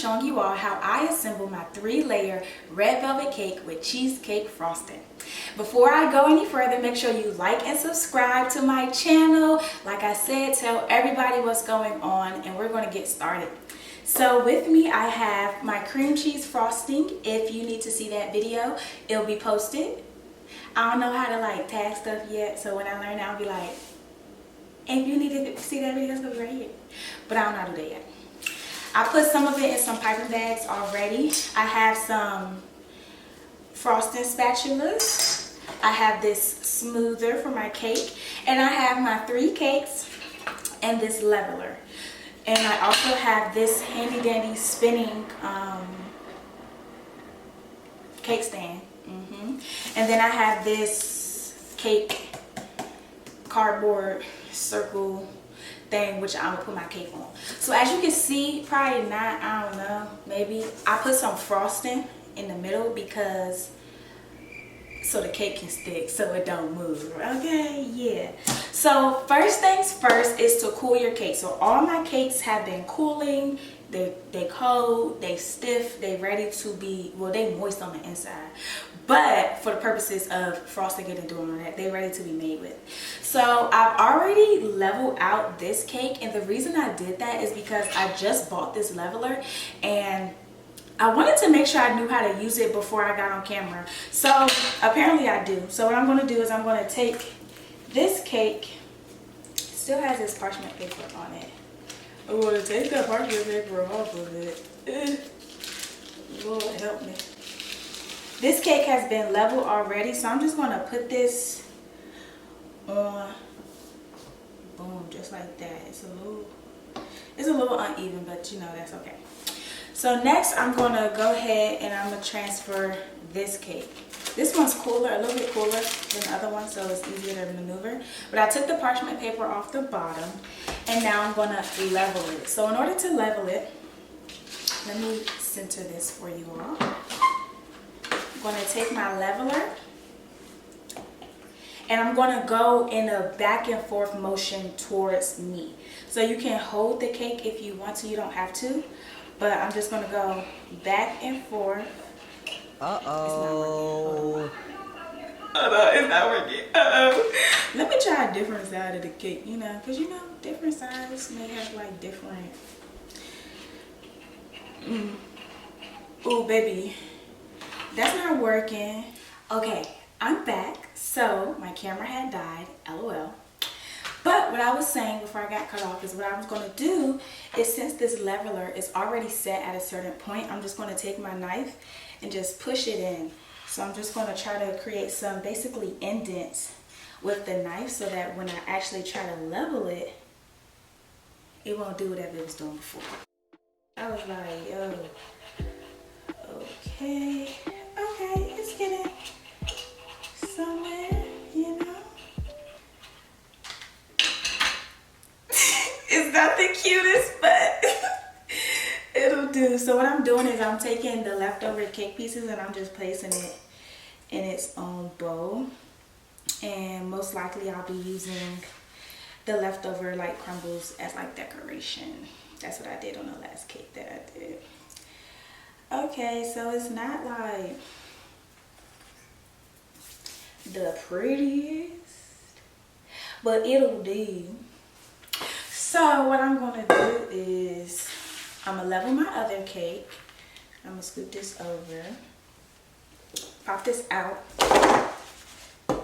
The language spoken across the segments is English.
showing you all how I assemble my 3-layer red velvet cake with cheesecake frosting. Before I go any further, make sure you like and subscribe to my channel. Like I said, tell everybody what's going on, and we're going to get started. So with me, I have my cream cheese frosting. If you need to see that video, it'll be posted. I don't know how to like tag stuff yet, so when I learn, I'll be like, if you need to see that video, it's gonna be right here. But I don't know how to do that yet. I put some of it in some piping bags already. I have some frosting spatulas. I have this smoother for my cake, and I have my 3 cakes and this leveler. And I also have this handy dandy spinning cake stand. And then I have this cake cardboard circle thing which I'm gonna put my cake on. So as you can see, probably not, I don't know, maybe I put some frosting in the middle because so the cake can stick so it don't move. Okay, yeah. So first things first is to cool your cake. So all my cakes have been cooling. They cold, they stiff, they ready to be, well, they moist on the inside, but for the purposes of frosting it and doing all that, they ready to be made with. So I've already leveled out this cake, and the reason I did that is because I just bought this leveler and I wanted to make sure I knew how to use it before I got on camera. So apparently I do. So what I'm going to do is I'm going to take this cake, it still has this parchment paper on it. I want to take that parchment paper off of it. Lord help me. This cake has been leveled already, so I'm just going to put this on. Boom, just like that. It's a little uneven, but you know, that's okay. So next I'm going to go ahead and I'm going to transfer this cake. This one's cooler, a little bit cooler than the other one, so it's easier to maneuver. But I took the parchment paper off the bottom, and now I'm going to level it. So in order to level it, let me center this for you all. I'm going to take my leveler, and I'm going to go in a back and forth motion towards me. So you can hold the cake if you want to, you don't have to. But I'm just going to go back and forth. Uh-oh. Oh no, it's not working. Uh-oh. Let me try a different side of the cake, you know, because you know, different sides may have like different. Oh, baby. That's not working. Okay, I'm back. So, my camera had died, LOL. But what I was saying before I got cut off is what I was going to do is, since this leveler is already set at a certain point, I'm just going to take my knife and just push it in. So I'm just going to try to create some basically indents with the knife so that when I actually try to level it, it won't do whatever it was doing before. I was like, oh, okay, it's getting somewhere, you know. It's not the cutest, but it'll do. So what I'm doing is I'm taking the leftover cake pieces and I'm just placing it in its own bowl. And most likely I'll be using the leftover like crumbles as like decoration. That's what I did on the last cake that I did. Okay, so it's not like the prettiest, but it'll do. So what I'm going to do is I'm going to level my other cake. I'm going to scoop this over. Pop this out.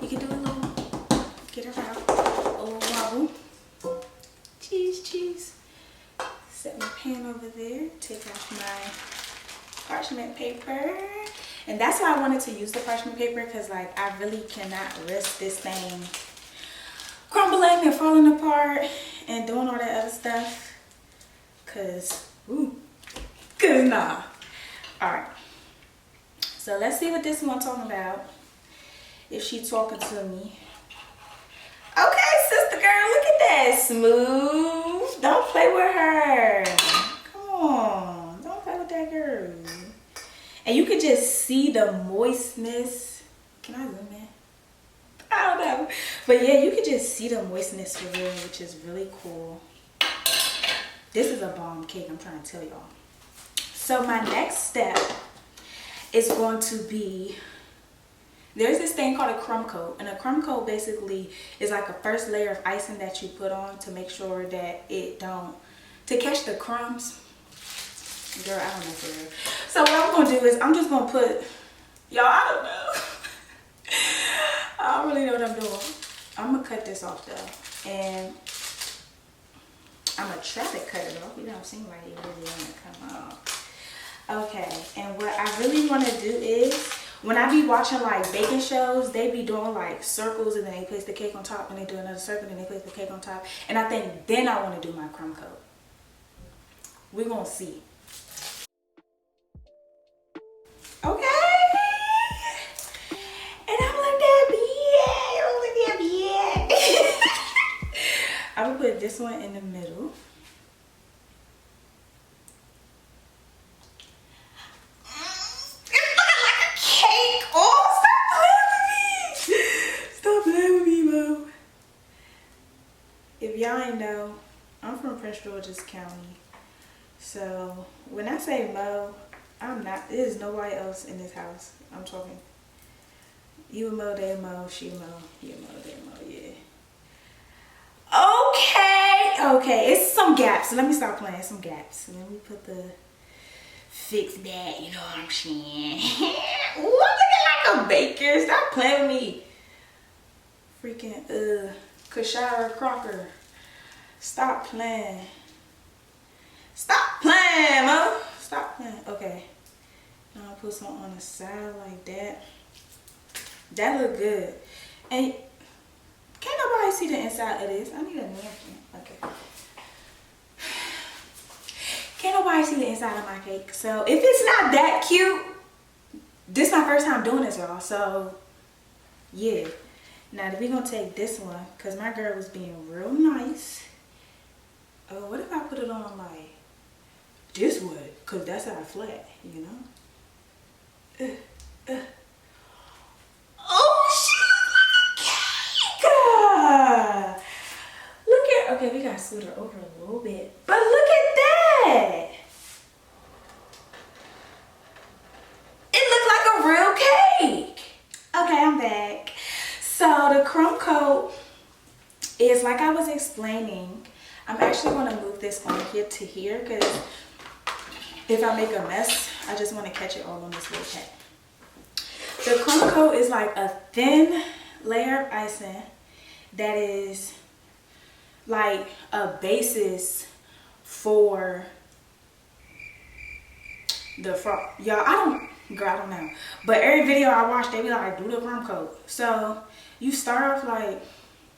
You can do a little, get her out. A little wobble. Cheese. Set my pan over there. Take off my parchment paper. And that's why I wanted to use the parchment paper, because like I really cannot risk this thing crumbling and falling apart and doing all that other stuff, cause nah. All right, so let's see what this one talking about, if she talking to me. Okay, sister girl, look at that, smooth. Don't play with her. Come on, don't play with that girl. And you could just see the moistness. Can I zoom in? I don't know. But yeah, you can just see the moistness for real, which is really cool. This is a bomb cake, I'm trying to tell y'all. So my next step is going to be, there's this thing called a crumb coat, and a crumb coat basically is like a first layer of icing that you put on to make sure that it don't, to catch the crumbs. Girl, I don't know for real. So what I'm gonna do is I'm just gonna put, y'all, I don't know. I don't really know what I'm doing. I'm gonna cut this off though, and I'm gonna try to cut it off. You don't seem like it really wanna come off. Okay, and what I really wanna do is, when I be watching like baking shows, they be doing like circles and then they place the cake on top and they do another circle and they place the cake on top. And I think then I wanna do my crumb coat. We're gonna see. Okay. And I'm like that yeah. I'm like that yeah. I will put this one in the middle. It's looking like a cake. Oh, stop playing with me, Mo. If y'all ain't know, I'm from Prince George's County. So when I say Mo, I'm not, there's nobody else in this house. I'm talking, you a Mo, they a Mo, she a Mo, you a Mo, they a Mo, yeah. Okay, it's some gaps. So let me stop playing, some gaps. Let me put the, fix that, you know what I'm saying? Ooh, I'm looking like a baker. Stop playing with me. Freaking, Kashara Crocker. Stop playing. Stop playing, Mo. Stop playing. Okay. Now I'll put some on the side like that. That look good. And can't nobody see the inside of this. I need a napkin. Okay. Can't nobody see the inside of my cake. So if it's not that cute, this is my first time doing this, y'all. So yeah. Now we're gonna take this one because my girl was being real nice. Oh, what if I put it on like this way? Cause that's how I flat, you know. Oh, she looks like a cake. Look at, okay, we gotta scoot her over a little bit, but look at that. It looked like a real cake. Okay, I'm back. So the crumb coat is like I was explaining. I'm actually going to move this on here to here because if I make a mess, I just want to catch it all on this little pad. The crumb coat is like a thin layer of icing that is like a basis for the frog. Y'all, I don't know. But every video I watch, they be like, do the crumb coat. So you start off like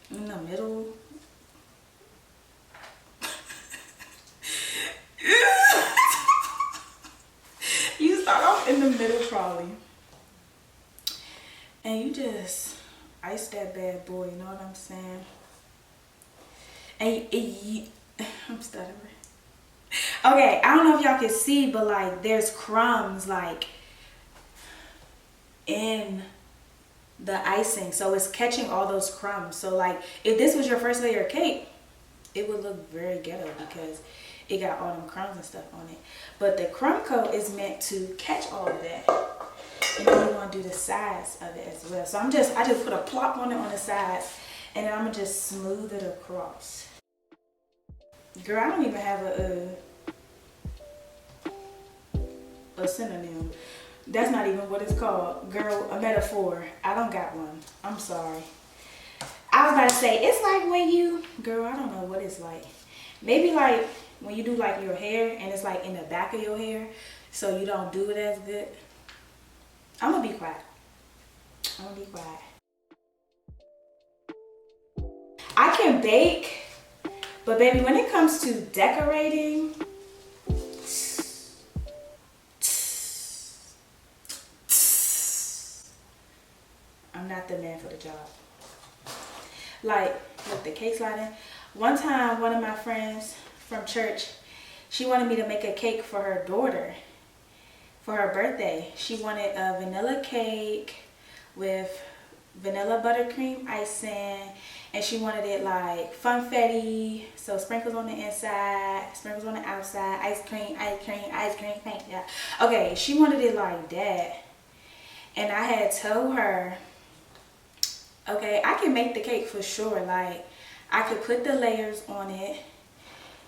in the middle. You start off in the middle probably. And you just ice that bad boy, you know what I'm saying? And I'm stuttering. Okay, I don't know if y'all can see, but like there's crumbs like in the icing. So it's catching all those crumbs. So like if this was your first layer of cake, it would look very ghetto because it got all them crumbs and stuff on it. But the crumb coat is meant to catch all of that. And then you want to do the sides of it as well. So I just put a plop on it on the sides, and then I'm gonna just smooth it across. Girl, I don't even have a synonym. That's not even what it's called. Girl, a metaphor. I don't got one. I'm sorry. I was about to say, it's like when you, girl, I don't know what it's like. Maybe like when you do like your hair and it's like in the back of your hair, so you don't do it as good. I'm gonna be quiet. I'm gonna be quiet. I can bake, but baby, when it comes to decorating, I'm not the man for the job. Like with the cake sliding, one time one of my friends from church, she wanted me to make a cake for her daughter for her birthday. She wanted a vanilla cake with vanilla buttercream icing and she wanted it like funfetti, so sprinkles on the inside, sprinkles on the outside, ice cream, ice cream, ice cream, yeah. Okay, she wanted it like that, and I had told her, okay, I can make the cake for sure. Like, I could put the layers on it,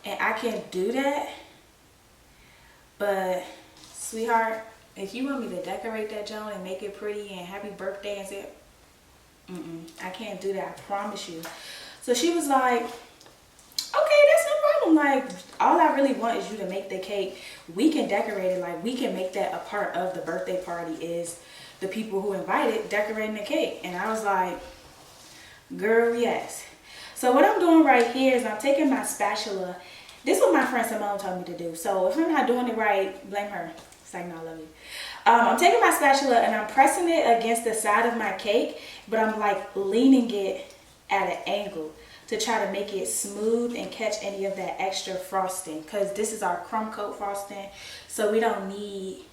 and I can do that, but sweetheart, if you want me to decorate that joint and make it pretty and happy birthday and say, I can't do that, I promise you. So she was like, okay, that's no problem. Like, all I really want is you to make the cake. We can decorate it. Like, we can make that a part of the birthday party, is the people who invited decorating the cake. And I was like, girl, yes. So what I'm doing right here is I'm taking my spatula. This is what my friend Simone told me to do. So if I'm not doing it right, blame her. It's like, no, I love you. I'm taking my spatula and I'm pressing it against the side of my cake, but I'm like leaning it at an angle to try to make it smooth and catch any of that extra frosting, because this is our crumb coat frosting, so we don't need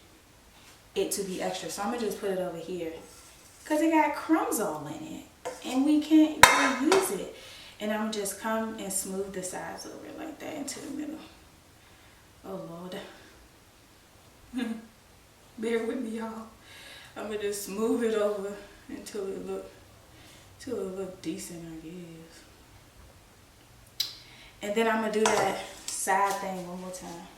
it to be extra. So I'm gonna just put it over here because it got crumbs all in it and we can't really use it. And I'm just come and smooth the sides over it like that into the middle. Oh Lord. Bear with me, y'all. I'm gonna just smooth it over until it look decent, I guess. And then I'm gonna do that side thing one more time.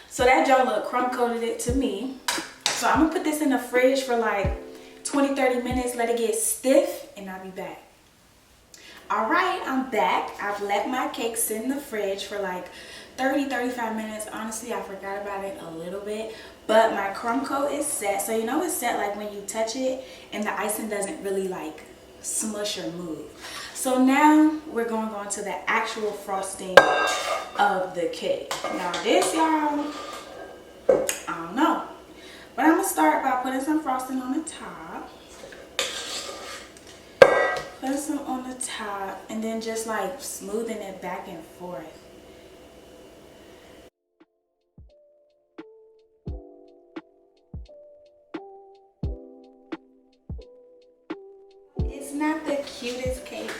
So that Joe look crumb coated it to me. So I'm gonna put this in the fridge for like 20-30 minutes, let it get stiff, and I'll be back. All right, I'm back. I've let my cake sit in the fridge for like 30-35 minutes. Honestly, I forgot about it a little bit, but my crumb coat is set. So you know it's set like when you touch it and the icing doesn't really like smush or move. So now we're going on to the actual frosting of the cake. Now this, y'all, I don't know, but I'm gonna start by putting some frosting on the top. Put some on the top and then just like smoothing it back and forth. It's not the cutest cake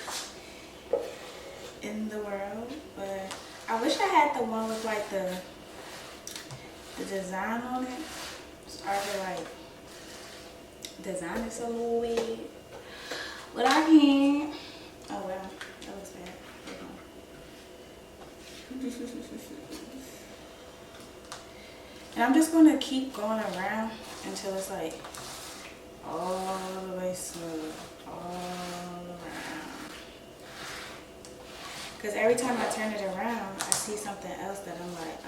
in the world, but I wish I had the one with like the design on it. Sorry for like design is a little weird, but I can't. Oh well, that looks bad. And I'm just gonna keep going around until it's like all the way smooth, all around. Because every time I turn it around, I see something else that I'm like,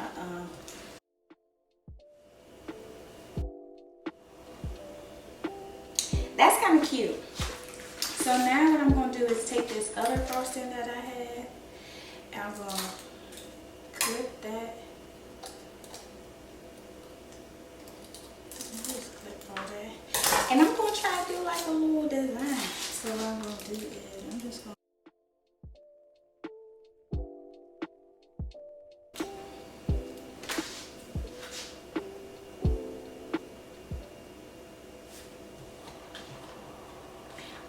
That's kind of cute. So now what I'm going to do is take this other frosting that I had, and I'm going to clip that. Just clip all that. And I'm going to try to do like a little design. So what I'm going to do is I'm just going to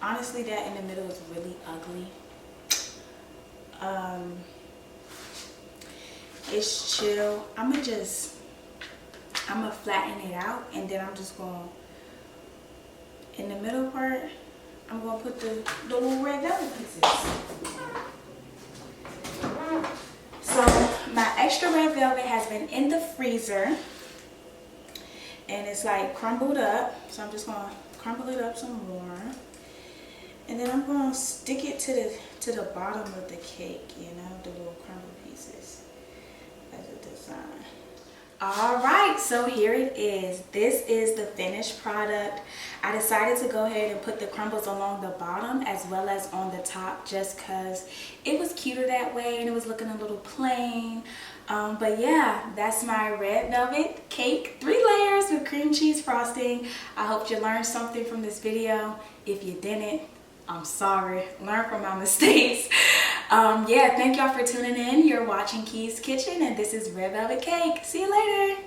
honestly, that in the middle is really ugly. It's chill. I'm gonna flatten it out, and then I'm just gonna, in the middle part, I'm gonna put the little red velvet pieces. So my extra red velvet has been in the freezer, and it's like crumbled up. So I'm just gonna crumble it up some more. And then I'm going to stick it to the bottom of the cake, you know, the little crumble pieces as a design. All right, so here it is. This is the finished product. I decided to go ahead and put the crumbles along the bottom as well as on the top, just because it was cuter that way and it was looking a little plain. But yeah, that's my red velvet cake, 3 layers with cream cheese frosting. I hope you learned something from this video. If you didn't, I'm sorry. Learn from my mistakes. Yeah, thank y'all for tuning in. You're watching Key's Kitchen, and this is Red Velvet Cake. See you later.